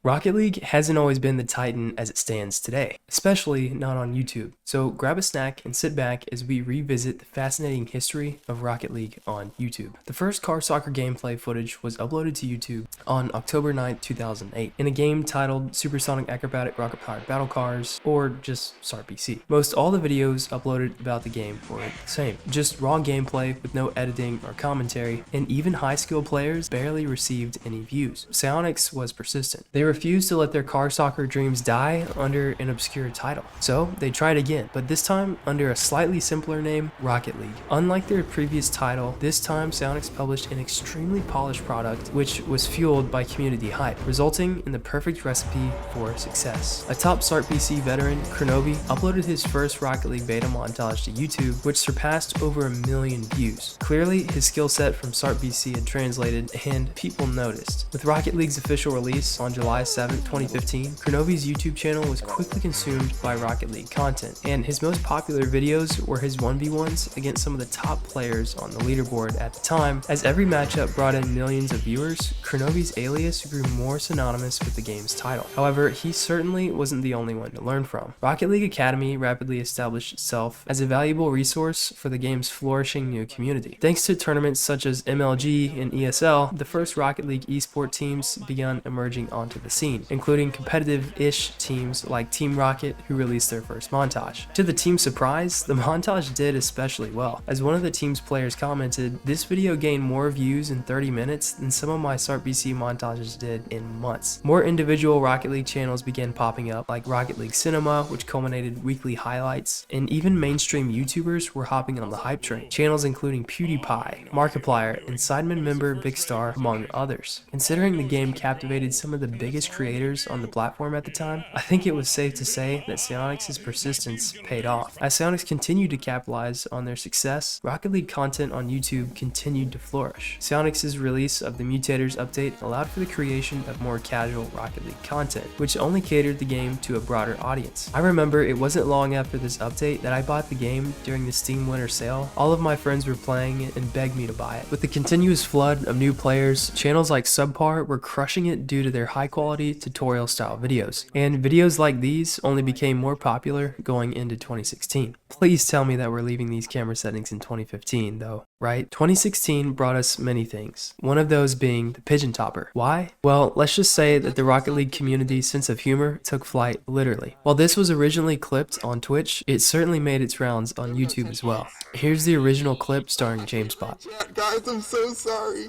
Rocket League hasn't always been the titan as it stands today, especially not on YouTube. So grab a snack and sit back as we revisit the fascinating history of Rocket League on YouTube. The first car soccer gameplay footage was uploaded to YouTube on October 9th, 2008 in a game titled Supersonic Acrobatic Rocket Powered Battle Cars, or just SARPC. Most all the videos uploaded about the game were the same, just raw gameplay with no editing or commentary, and even high skill players barely received any views. Psyonix was persistent. They refused to let their car soccer dreams die under an obscure title. So they tried again, but this time under a slightly simpler name, Rocket League. Unlike their previous title, this time Psyonix published an extremely polished product which was fueled by community hype, resulting in the perfect recipe for success. A top SARPC veteran, Kronovi, uploaded his first Rocket League beta montage to YouTube, which surpassed over 1 million views. Clearly, his skill set from SARPC had translated and people noticed. With Rocket League's official release on July 7, 2015, Kronovi's YouTube channel was quickly consumed by Rocket League content, and his most popular videos were his 1v1s against some of the top players on the leaderboard at the time. As every matchup brought in millions of viewers, Kronovi's alias grew more synonymous with the game's title. However, he certainly wasn't the only one to learn from. Rocket League Academy rapidly established itself as a valuable resource for the game's flourishing new community. Thanks to tournaments such as MLG and ESL, the first Rocket League esports teams began emerging onto the scene, including competitive-ish teams like Team Rocket, who released their first montage. To the team's surprise, the montage did especially well. As one of the team's players commented, "This video gained more views in 30 minutes than some of my SARPC montages did in months." More individual Rocket League channels began popping up, like Rocket League Cinema, which culminated weekly highlights, and even mainstream YouTubers were hopping on the hype train. Channels including PewDiePie, Markiplier, and Sidemen member Big Star, among others. Considering the game captivated some of the biggest creators on the platform at the time, I think it was safe to say that Psyonix's persistence paid off. As Psyonix continued to capitalize on their success, Rocket League content on YouTube continued to flourish. Psyonix's release of the Mutators update allowed for the creation of more casual Rocket League content, which only catered the game to a broader audience. I remember it wasn't long after this update that I bought the game during the Steam Winter Sale. All of my friends were playing it and begged me to buy it. With the continuous flood of new players, channels like Subpar were crushing it due to their high quality tutorial style videos, and videos like these only became more popular going into 2016. Please tell me that we're leaving these camera settings in 2015 though, right? 2016 brought us many things, one of those being the pigeon topper. Why? Well, let's just say that the Rocket League community's sense of humor took flight literally. While this was originally clipped on Twitch, it certainly made its rounds on YouTube as well. Here's the original clip starring JamesBot. Guys, I'm so sorry.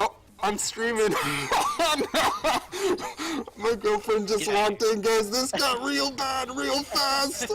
Oh, I'm streaming. My girlfriend just walked in, guys. This got real bad real fast.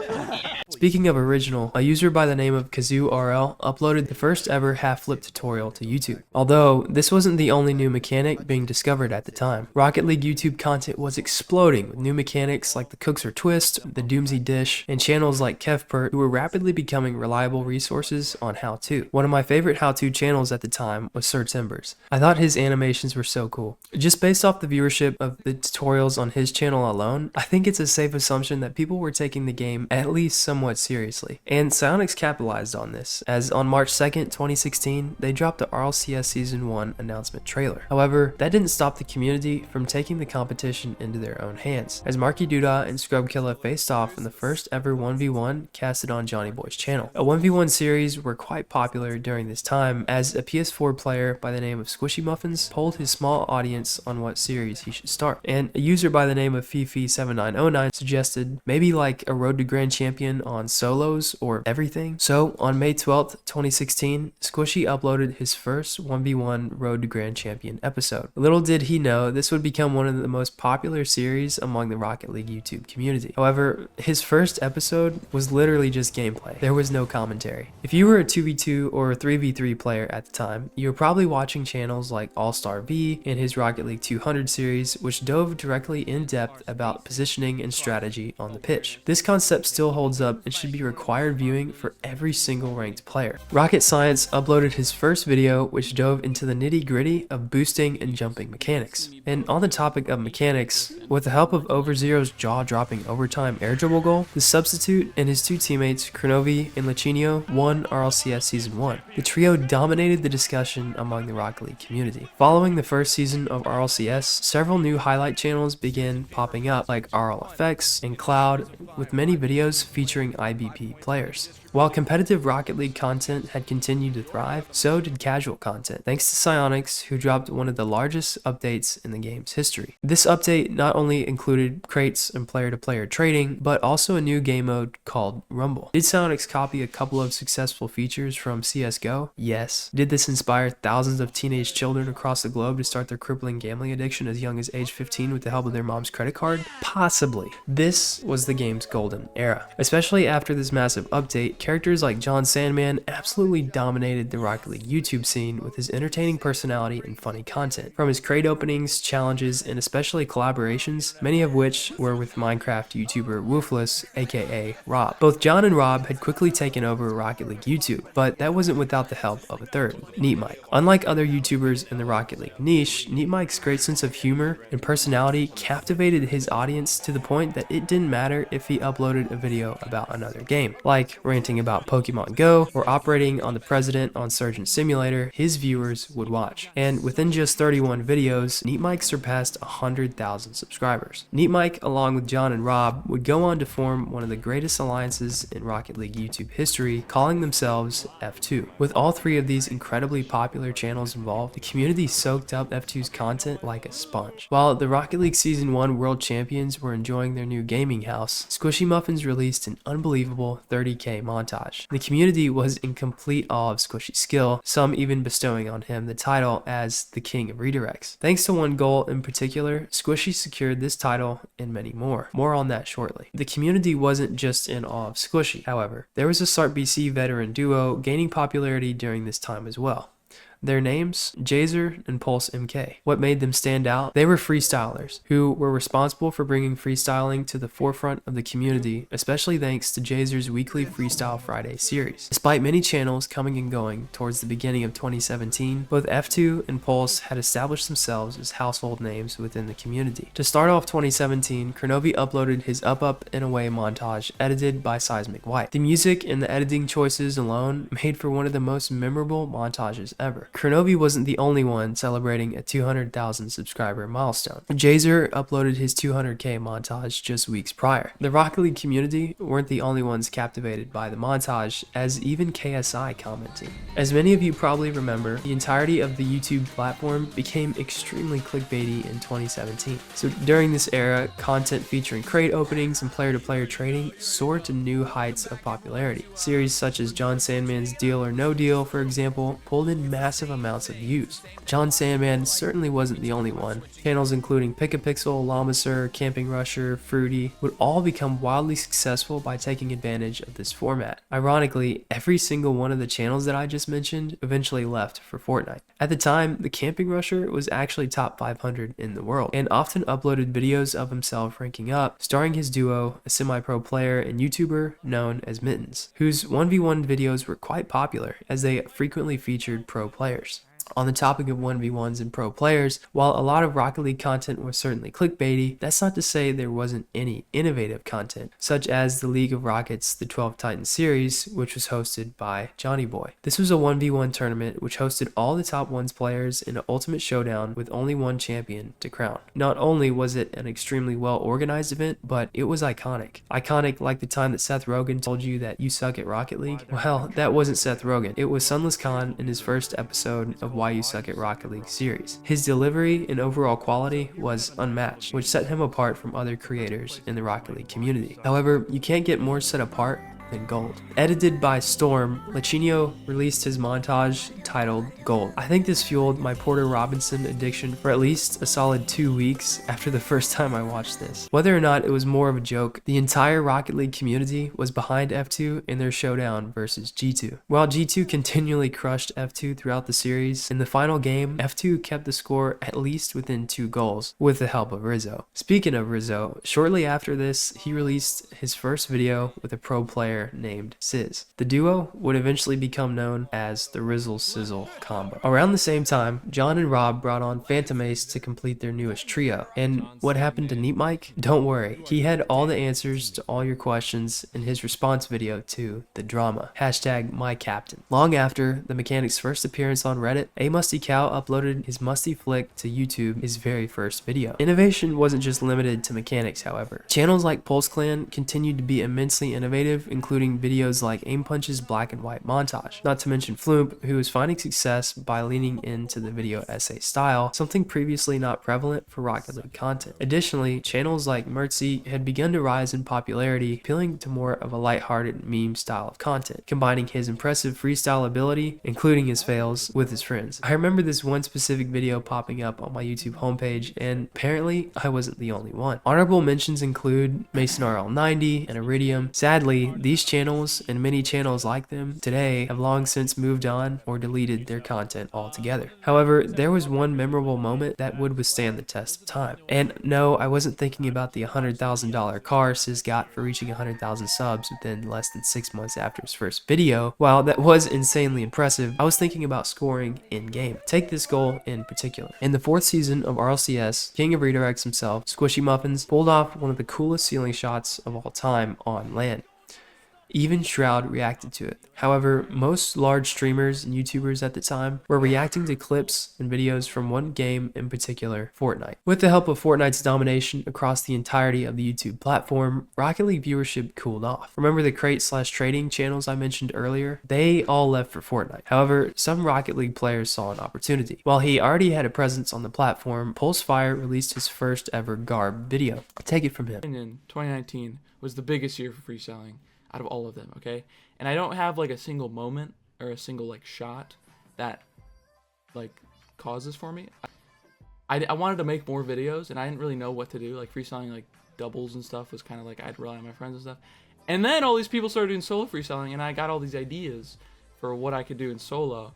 Speaking of original, a user by the name of KazooRL uploaded the first ever half flip tutorial to YouTube. Although this wasn't the only new mechanic being discovered at the time. Rocket League YouTube content was exploding with new mechanics like the Cooks or Twist, the Doomsy Dish, and channels like KevPert, who were rapidly becoming reliable resources on how-to. One of my favorite how-to channels at the time was Sir Timbers. I thought his animations were so cool. Just based off the viewership of the tutorials on his channel alone, I think it's a safe assumption that people were taking the game at least somewhat seriously. And Psyonix capitalized on this, as on March 2nd, 2016, they dropped the RLCS Season 1 announcement trailer. However, that didn't stop the community from taking the competition into their own hands, as Marky Duda and Scrubkilla faced off in the first ever 1v1 casted on Johnny Boy's channel. A 1v1 series were quite popular during this time, as a PS4 player by the name of Squishy Muffins polled his small audience on what series he should start, and a user by the name of Fifi7909 suggested maybe like a Road to Grand Champion on solos or everything. So on May 12th, 2016, Squishy uploaded his first 1v1 Road to Grand Champion episode. Little did he know this would become one of the most popular series among the Rocket League YouTube community. However, his first episode was literally just gameplay. There was no commentary. If you were a 2v2 or a 3v3 player at the time, you were probably watching channels like All-Star V and his Rocket League 200 series, which dove directly in depth about positioning and strategy on the pitch. This concept still holds up and should be required viewing for every single ranked player. Rocket Science uploaded his first video, which dove into the nitty-gritty of boosting and jumping mechanics. And on the topic of mechanics, with the help of Overzero's jaw-dropping overtime air dribble goal, the substitute and his two teammates, Kronovi and Lachinio, won RLCS Season 1. The trio dominated the discussion among the Rocket League community. Following the first season of RLCS, several new highlight channels channels began popping up like RLFX and Cloud, with many videos featuring IBP players. While competitive Rocket League content had continued to thrive, so did casual content, thanks to Psyonix, who dropped one of the largest updates in the game's history. This update not only included crates and player-to-player trading, but also a new game mode called Rumble. Did Psyonix copy a couple of successful features from CSGO? Yes. Did this inspire thousands of teenage children across the globe to start their crippling gambling addiction as young as age 15 with the help of their mom's credit card? Possibly. This was the game's golden era. Especially after this massive update, characters like John Sandman absolutely dominated the Rocket League YouTube scene with his entertaining personality and funny content. From his crate openings, challenges, and especially collaborations, many of which were with Minecraft YouTuber Woofless, aka Rob. Both John and Rob had quickly taken over Rocket League YouTube, but that wasn't without the help of a third, Neat Mike. Unlike other YouTubers in the Rocket League niche, Neat Mike's great sense of humor and personality captivated his audience to the point that it didn't matter if he uploaded a video about another game, like ranting about Pokemon Go or operating on the President on Surgeon Simulator. His viewers would watch. And within just 31 videos, Neat Mike surpassed 100,000 subscribers. Neat Mike, along with John and Rob, would go on to form one of the greatest alliances in Rocket League YouTube history, calling themselves F2. With all three of these incredibly popular channels involved, the community soaked up F2's content like a sponge. While the Rocket League Season 1 world champions were enjoying their new gaming house, Squishy Muffins released an unbelievable 30K montage. The community was in complete awe of Squishy's skill, some even bestowing on him the title as the king of redirects. Thanks to one goal in particular, Squishy secured this title and many more. More on that shortly. The community wasn't just in awe of Squishy, however. There was a SARPC veteran duo gaining popularity during this time as well. Their names, Jazer and Pulse MK. What made them stand out? They were freestylers who were responsible for bringing freestyling to the forefront of the community, especially thanks to Jazer's weekly Freestyle Friday series. Despite many channels coming and going towards the beginning of 2017, both F2 and Pulse had established themselves as household names within the community. To start off 2017, Kronovi uploaded his Up and Away montage edited by Seismic White. The music and the editing choices alone made for one of the most memorable montages ever. Kronovi wasn't the only one celebrating a 200,000 subscriber milestone. Jazer uploaded his 200K montage just weeks prior. The Rocket League community weren't the only ones captivated by the montage, as even KSI commented. As many of you probably remember, the entirety of the YouTube platform became extremely clickbaity in 2017. So during this era, content featuring crate openings and player-to-player trading soared to new heights of popularity. Series such as John Sandman's Deal or No Deal, for example, pulled in massive amounts of views. John Sandman certainly wasn't the only one. Channels including Pick-a-Pixel, Llamasur, Camping Rusher, Fruity would all become wildly successful by taking advantage of this format. Ironically, every single one of the channels that I just mentioned eventually left for Fortnite. At the time, the Camping Rusher was actually top 500 in the world and often uploaded videos of himself ranking up, starring his duo, a semi-pro player and YouTuber known as Mittens, whose 1v1 videos were quite popular as they frequently featured pro players. On the topic of 1v1s and pro players, while a lot of Rocket League content was certainly clickbaity, that's not to say there wasn't any innovative content, such as the League of Rockets The 12 Titans series, which was hosted by Johnny Boy. This was a 1v1 tournament which hosted all the top 1s players in an ultimate showdown with only one champion to crown. Not only was it an extremely well organized event, but it was iconic. Iconic like the time that Seth Rogen told you that you suck at Rocket League? Well, that wasn't Seth Rogen. It was Sunless Khan in his first episode of Why You Suck at Rocket League series. His delivery and overall quality was unmatched, which set him apart from other creators in the Rocket League community. However, you can't get more set apart than Gold. Edited by Storm, Lachinio released his montage titled Gold. I think this fueled my Porter Robinson addiction for at least a solid 2 weeks after the first time I watched this. Whether or not it was more of a joke, the entire Rocket League community was behind F2 in their showdown versus G2. While G2 continually crushed F2 throughout the series, in the final game, F2 kept the score at least within 2 goals with the help of Rizzo. Speaking of Rizzo, shortly after this, he released his first video with a pro player player named Sizz. The duo would eventually become known as the Rizzle Sizzle combo. Around the same time, John and Rob brought on Phantom Ace to complete their newest trio. And what happened to Neat Mike? Don't worry, he had all the answers to all your questions in his response video to the drama. #MyCaptain. Long after the mechanic's first appearance on Reddit, A Musty Cow uploaded his Musty Flick to YouTube, his very first video. Innovation wasn't just limited to mechanics, however. Channels like Pulse Clan continued to be immensely innovative, including videos like Aim Punch's black and white montage. Not to mention Floomp, who was finding success by leaning into the video essay style, something previously not prevalent for Rocket League content. Additionally, channels like Mertzy had begun to rise in popularity, appealing to more of a lighthearted meme style of content, combining his impressive freestyle ability, including his fails, with his friends. I remember this one specific video popping up on my YouTube homepage, and apparently I wasn't the only one. Honorable mentions include Mason RL90 and Iridium. Sadly, these channels and many channels like them today have long since moved on or deleted their content altogether. However, there was one memorable moment that would withstand the test of time. And no, I wasn't thinking about the $100,000 car Sizz got for reaching 100,000 subs within less than 6 months after his first video. While that was insanely impressive, I was thinking about scoring in-game. Take this goal in particular. In the 4th season of RLCS, King of Redirects himself, Squishy Muffins, pulled off one of the coolest ceiling shots of all time on land. Even Shroud reacted to it. However, most large streamers and YouTubers at the time were reacting to clips and videos from one game in particular, Fortnite. With the help of Fortnite's domination across the entirety of the YouTube platform, Rocket League viewership cooled off. Remember the crate/trading channels I mentioned earlier? They all left for Fortnite. However, some Rocket League players saw an opportunity. While he already had a presence on the platform, Pulsefire released his first ever Garb video. Take it from him. In 2019 was the biggest year for freestyling out of all of them, okay? And I don't have like a single moment or a single like shot that like causes for me. I wanted to make more videos and I didn't really know what to do. Like freestyling like doubles and stuff was kind of like I'd rely on my friends and stuff. And then all these people started doing solo freestyling and I got all these ideas for what I could do in solo.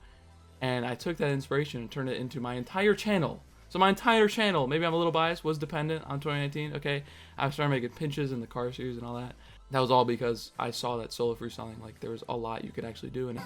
And I took that inspiration and turned it into my entire channel. So my entire channel, maybe I'm a little biased, was dependent on 2019, okay? I started making pinches in the car series and all that. That was all because I saw that solo freestyling, like there was a lot you could actually do in it.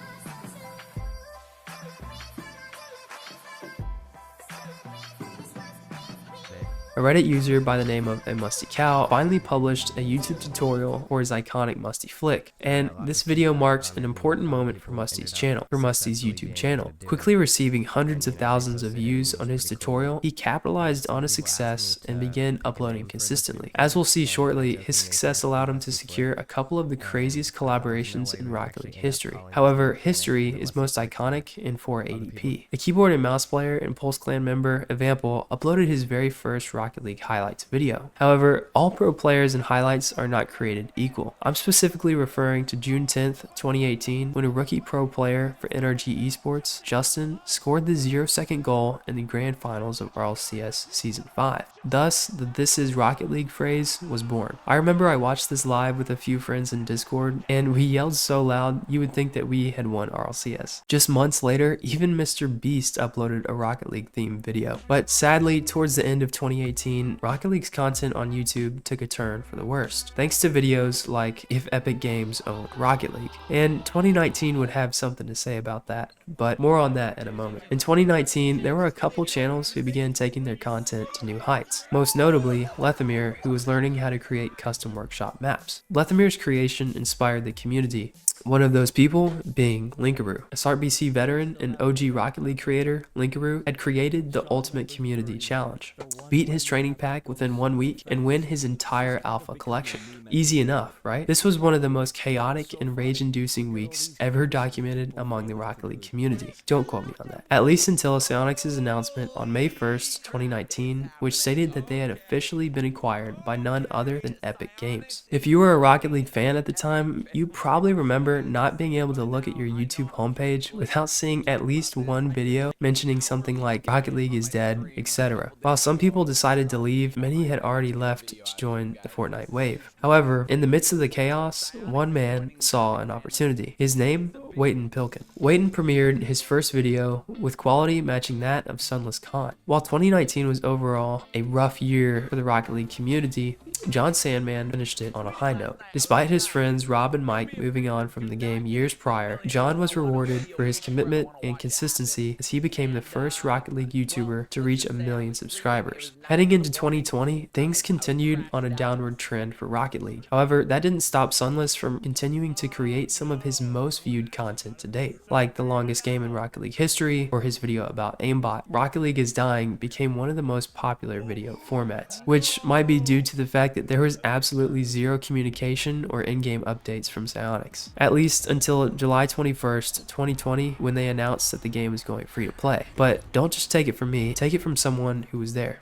A Reddit user by the name of A Musty Cow finally published a YouTube tutorial for his iconic Musty Flick, and this video marks an important moment for Musty's YouTube channel. Quickly receiving hundreds of thousands of views on his tutorial, he capitalized on his success and began uploading consistently. As we'll see shortly, his success allowed him to secure a couple of the craziest collaborations in Rocket League history. However, history is most iconic in 480p. A keyboard and mouse player and Pulse Clan member, Evampel, uploaded his very first Rocket League highlights video. However, all pro players and highlights are not created equal. I'm specifically referring to June 10th, 2018, when a rookie pro player for NRG Esports, Justin, scored the 0-second goal in the grand finals of RLCS Season 5. Thus, the "This is Rocket League" phrase was born. I remember I watched this live with a few friends in Discord, and we yelled so loud you would think that we had won RLCS. Just months later, even Mr. Beast uploaded a Rocket League themed video. But sadly, towards the end of 2018, Rocket League's content on YouTube took a turn for the worst, thanks to videos like If Epic Games Owned Rocket League. And 2019 would have something to say about that, but more on that in a moment. In 2019, there were a couple channels who began taking their content to new heights, most notably Lethamyr, who was learning how to create custom workshop maps. Lethamyr's creation inspired the community, one of those people being Linkaroo. A SARPC veteran and OG Rocket League creator, Linkaroo had created the Ultimate Community Challenge. Beat his training pack within 1 week and win his entire alpha collection. Easy enough, right? This was one of the most chaotic and rage-inducing weeks ever documented among the Rocket League community. Don't quote me on that. At least until Psyonix's announcement on May 1st, 2019, which stated that they had officially been acquired by none other than Epic Games. If you were a Rocket League fan at the time, you probably remember not being able to look at your YouTube homepage without seeing at least one video mentioning something like Rocket League is dead, etc. While some people decided to leave, many had already left to join the Fortnite wave. However, in the midst of the chaos, one man saw an opportunity. His name Waiton Pilkin. Waiton premiered his first video with quality matching that of Sunless Khan. While 2019 was overall a rough year for the Rocket League community, John Sandman finished it on a high note. Despite his friends Rob and Mike moving on from the game years prior, John was rewarded for his commitment and consistency as he became the first Rocket League YouTuber to reach 1 million subscribers. Heading into 2020, things continued on a downward trend for Rocket League. However, that didn't stop Sunless from continuing to create some of his most viewed content to date, like the longest game in Rocket League history or his video about aimbot. Rocket League is Dying became one of the most popular video formats, which might be due to the fact that there was absolutely zero communication or in-game updates from Psyonix, at least until July 21st, 2020, when they announced that the game is going free to play. But don't just take it from me, take it from someone who was there.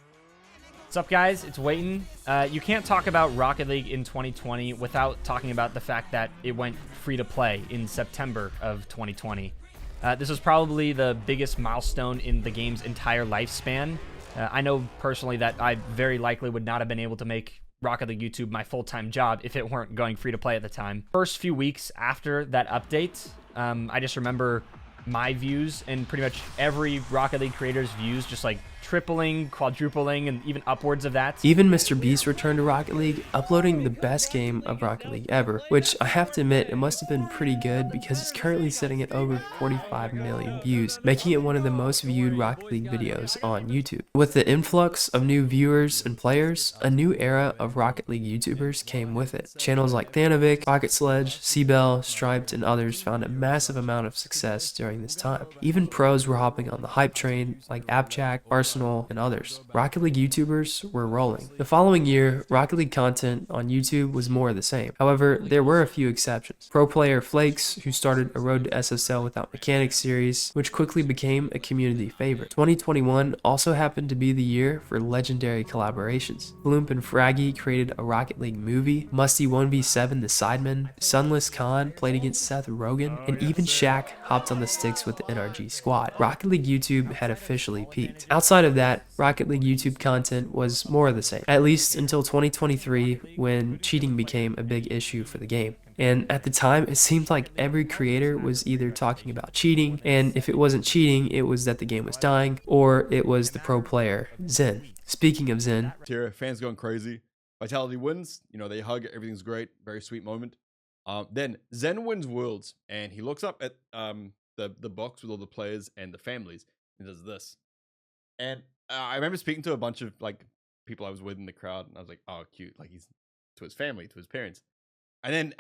What's up, guys? It's Waiton. You can't talk about Rocket League in 2020 without talking about the fact that it went free to play in September of 2020. This was probably the biggest milestone in the game's entire lifespan. I know personally that I very likely would not have been able to make Rocket League YouTube my full-time job if it weren't going free to play at the time. First few weeks after that update, I just remember my views and pretty much every Rocket League creator's views just like tripling, quadrupling, and even upwards of that. Even Mr. Beast returned to Rocket League, uploading the best game of Rocket League ever, which I have to admit, it must have been pretty good because it's currently sitting at over 45 million views, making it one of the most viewed Rocket League videos on YouTube. With the influx of new viewers and players, a new era of Rocket League YouTubers came with it. Channels like Thanovic, Rocket Sledge, Seabell, Striped, and others found a massive amount of success during this time. Even pros were hopping on the hype train like Abjack, Arsenal, and others. Rocket League YouTubers were rolling. The following year, Rocket League content on YouTube was more of the same. However, there were a few exceptions. Pro player Flakes, who started a Road to SSL Without Mechanics series, which quickly became a community favorite. 2021 also happened to be the year for legendary collaborations. Bloomp and Fraggy created a Rocket League movie, Musty 1v7 the Sidemen, Sunless Khan played against Seth Rogen, and even Shaq hopped on the sticks with the NRG squad. Rocket League YouTube had officially peaked. Outside of that, Rocket League YouTube content was more of the same, at least until 2023 when cheating became a big issue for the game. And at the time, it seemed like every creator was either talking about cheating, and if it wasn't cheating, it was that the game was dying, or it was the pro player, Zen. Speaking of Zen, fans going crazy. Vitality wins, they hug, everything's great, very sweet moment. Then Zen wins Worlds, and he looks up at the box with all the players and the families, and does this. And I remember speaking to a bunch of people I was with in the crowd, and I was like, "Oh, cute!" Like he's to his family, to his parents. And then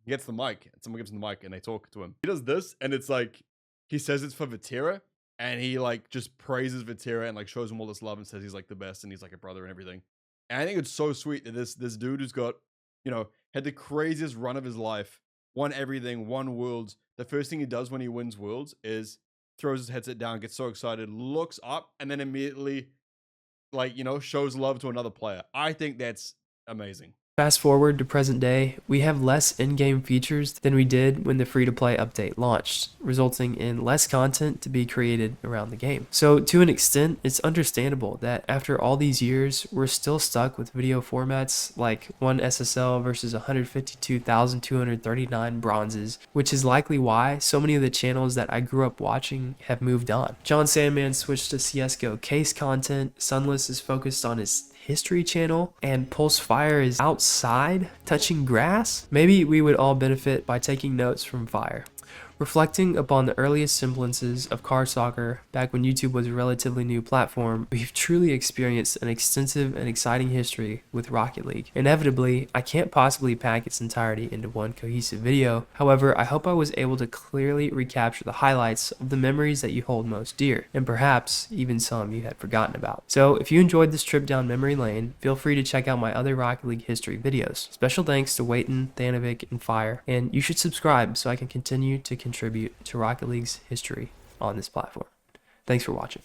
he gets the mic, and someone gives him the mic, and they talk to him. He does this, and it's like he says it's for Vatira, and he just praises Vatira and shows him all this love and says he's the best and he's like a brother and everything. And I think it's so sweet that this dude who's got had the craziest run of his life, won everything, won Worlds. The first thing he does when he wins Worlds is throws his headset down, gets so excited, looks up, and then immediately, shows love to another player. I think that's amazing. fast forward to present day, we have less in-game features than we did when the free-to-play update launched, resulting in less content to be created around the game. So to an extent, it's understandable that after all these years, we're still stuck with video formats like 1 SSL versus 152,239 bronzes, which is likely why so many of the channels that I grew up watching have moved on. John Sandman switched to CSGO case content, Sunless is focused on his history channel, and Pulse Fire is outside touching grass. Maybe we would all benefit by taking notes from Fire. Reflecting upon the earliest semblances of card soccer back when YouTube was a relatively new platform, we've truly experienced an extensive and exciting history with Rocket League. Inevitably, I can't possibly pack its entirety into one cohesive video. However, I hope I was able to clearly recapture the highlights of the memories that you hold most dear, and perhaps even some you had forgotten about. So if you enjoyed this trip down memory lane, feel free to check out my other Rocket League history videos. Special thanks to Waiton, Thanovic, and Fire, and you should subscribe so I can continue to contribute to Rocket League's history on this platform. Thanks for watching.